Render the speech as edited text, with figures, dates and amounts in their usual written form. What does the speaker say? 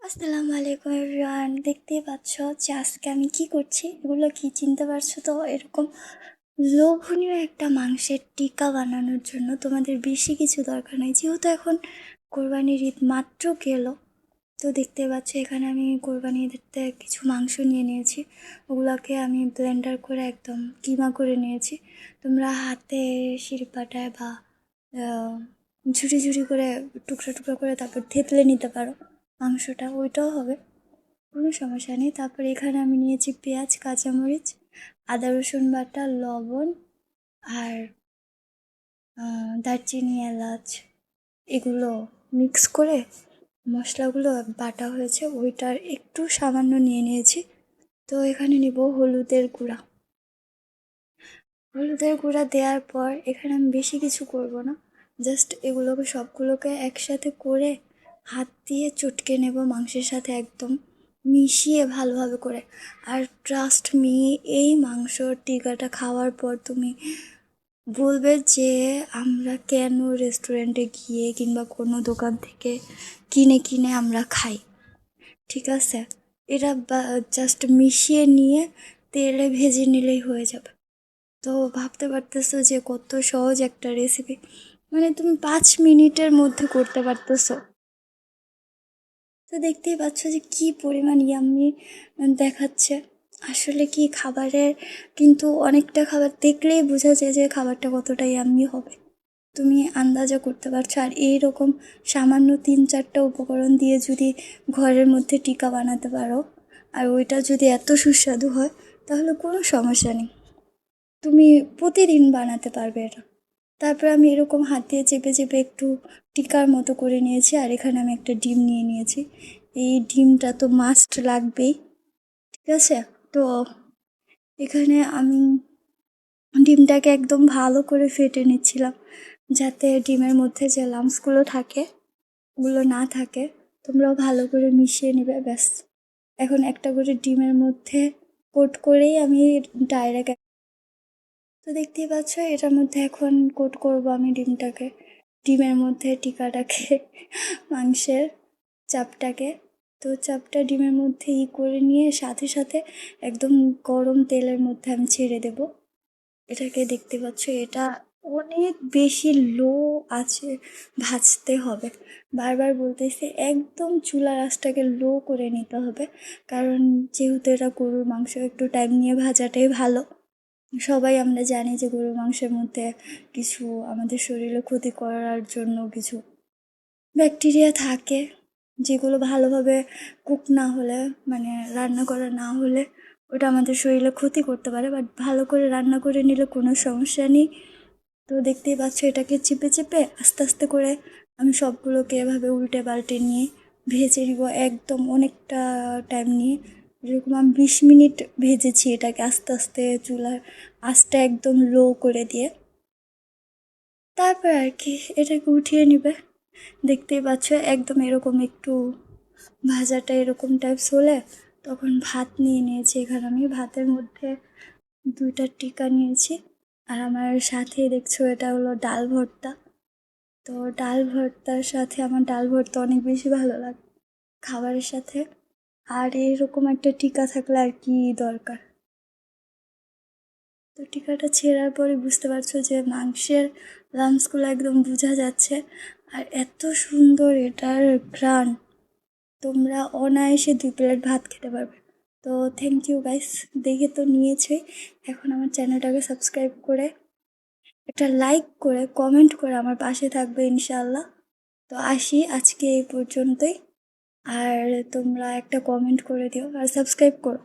আসসালামু আলাইকুম এভরিওয়ান, দেখতেই পাচ্ছ যে আজকে আমি কি করছি। এগুলো কি চিনতে পারছো তো? এরকম লোভনীয় একটা মাংসের টিক্কা বানানোর জন্য তোমাদের বেশি কিছু দরকার নাই, যেহেতু এখন কোরবানির ঈদ মাত্র গেল। তো দেখতে পাচ্ছ এখানে আমি কোরবানি ঈদতে কিছু মাংস নিয়ে নিয়েছি। ওগুলোকে আমি ব্লেন্ডার করে একদম কিমা করে নিয়েছি। তোমরা হাতে শিলপাটায় বা ঝুড়ি ঝুড়ি করে টুকরা টুকরা করে তারপর থেতলে নিতে পারো মাংসটা, ওইটাও হবে, কোনো সমস্যা নেই। তারপর এখানে আমি নিয়েছি পেঁয়াজ, কাঁচামরিচ, আদা রসুন বাটা, লবণ আর দারচিনি, এলাচ, এগুলো মিক্স করে মশলাগুলো বাটা হয়েছে, ওইটার একটু সামান্য নিয়ে নিয়েছি। তো এখানে নিব হলুদের গুঁড়া। হলুদের গুঁড়া দেওয়ার পর এখানে আমি বেশি কিছু করব না, জাস্ট এগুলোকে সবগুলোকে একসাথে করে হাত দিয়ে চটকে নেব মাংসের সাথে, একদম মিশিয়ে ভালোভাবে করে। আর ট্রাস্ট মি, এই মাংসর টিক্কাটা খাওয়ার পর তুমি বলবে যে আমরা কেন রেস্টুরেন্টে গিয়ে কিংবা কোনো দোকান থেকে কিনে কিনে আমরা খাই। ঠিক আছে, এটা জাস্ট মিশিয়ে নিয়ে তেলে ভেজে নিলেই হয়ে যাবে। তো ভাবতে পারতেছো যে কত সহজ একটা রেসিপি, মানে তুমি 5 মিনিটের মধ্যে করতে পারতেছো। তো দেখতেই পাচ্ছ যে কি পরিমাণ ইয়াম্মি দেখাচ্ছে। আসলে কি খাবারের কিন্তু অনেকটা খাবার দেখলেই বোঝা যায় যে খাবারটা কতটা ইয়াম্মি হবে, তুমি আন্দাজা করতে পারছো। আর এইরকম সামান্য 3-4টা উপকরণ দিয়ে যদি ঘরের মধ্যে টিকা বানাতে পারো, আর ওইটা যদি এত সুস্বাদু হয়, তাহলে কোনো সমস্যা নেই, তুমি প্রতিদিন বানাতে পারবে এটা। তারপর আমি এরকম হাত দিয়ে চেপে চেপে একটু টিকার মতো করে নিয়েছি। আর এখানে আমি একটা ডিম নিয়ে নিয়েছি, এই ডিমটা তো মাস্ট লাগবেই। ঠিক আছে, তো এখানে আমি ডিমটাকে একদম ভালো করে ফেটে নিচ্ছিলাম, যাতে ডিমের মধ্যে যে লাম্পসগুলো থাকে ওগুলো না থাকে। তোমরাও ভালো করে মিশিয়ে নেবে, ব্যাস। এখন একটা করে ডিমের মধ্যে কোট করেই আমি ডাইরেক্ট, তো দেখতেই পাচ্ছ এটার মধ্যে এখন কোট করব আমি ডিমটাকে, ডিমের মধ্যে টিকাটাকে মাংসের চাপটাকে। তো চাপটা ডিমের মধ্যে করে নিয়ে সাথে সাথে একদম গরম তেলের মধ্যে আমি ছেড়ে দেব এটাকে। দেখতে পাচ্ছ এটা অনেক বেশি লো আছে ভাজতে হবে, বারবার বলতেছি একদম চুলার আঁচটাকে লো করে নিতে হবে, কারণ যেহেতু এটা গরুর মাংস, একটু টাইম নিয়ে ভাজাটাই ভালো। সবাই আমরা জানি যে গরুর মাংসের মধ্যে কিছু আমাদের শরীরে ক্ষতি করার জন্য কিছু ব্যাকটেরিয়া থাকে, যেগুলো ভালোভাবে কুক না হলে, মানে রান্না করা না হলে ওটা আমাদের শরীরে ক্ষতি করতে পারে। বাট ভালো করে রান্না করে নিলে কোনো সমস্যা নেই। তো দেখতেই পাচ্ছ এটাকে চেপে চেপে আস্তে আস্তে করে আমি সবগুলোকে এভাবে উল্টে পাল্টে নিয়ে ভেজে নিব, একদম অনেকটা টাইম নিয়ে। যেরকম আমি 20 মিনিট ভেজেছি এটাকে আস্তে আস্তে চুলার আঁচটা একদম লো করে দিয়ে। তারপর আর কি এটাকে উঠিয়ে নিবে। দেখতেই পাচ্ছ একদম এরকম একটু ভাজাটা এরকম টাইপস হলে তখন ভাত নিয়ে নিয়েছি। এখানে আমি ভাতের মধ্যে 2টা টিকা নিয়েছি। আর আমার সাথে দেখছো এটা হলো ডাল ভর্তা। তো ডাল ভর্তার সাথে আমার ডাল ভর্তা অনেক বেশি ভালো লাগে খাবারের সাথে। আর এরকম একটা টিকা থাকলে আর কি দরকার। তো টিকাটা ছেঁড়ার পরে বুঝতে পারছো যে মাংসের লাম্পসগুলো একদম বোঝা যাচ্ছে। আর এত সুন্দর এটার ঘ্রাণ, তোমরা অনায়াসে 2 প্লেট ভাত খেতে পারবে। তো থ্যাংক ইউ গাইস, দেখে তো নিয়েছই। এখন আমার চ্যানেলটাকে সাবস্ক্রাইব করে একটা লাইক করে কমেন্ট করে আমার পাশে থাকবে ইনশাআল্লাহ। তো আসি আজকে এই পর্যন্তই। আর তোমরা একটা কমেন্ট করে দিও আর সাবস্ক্রাইব করো।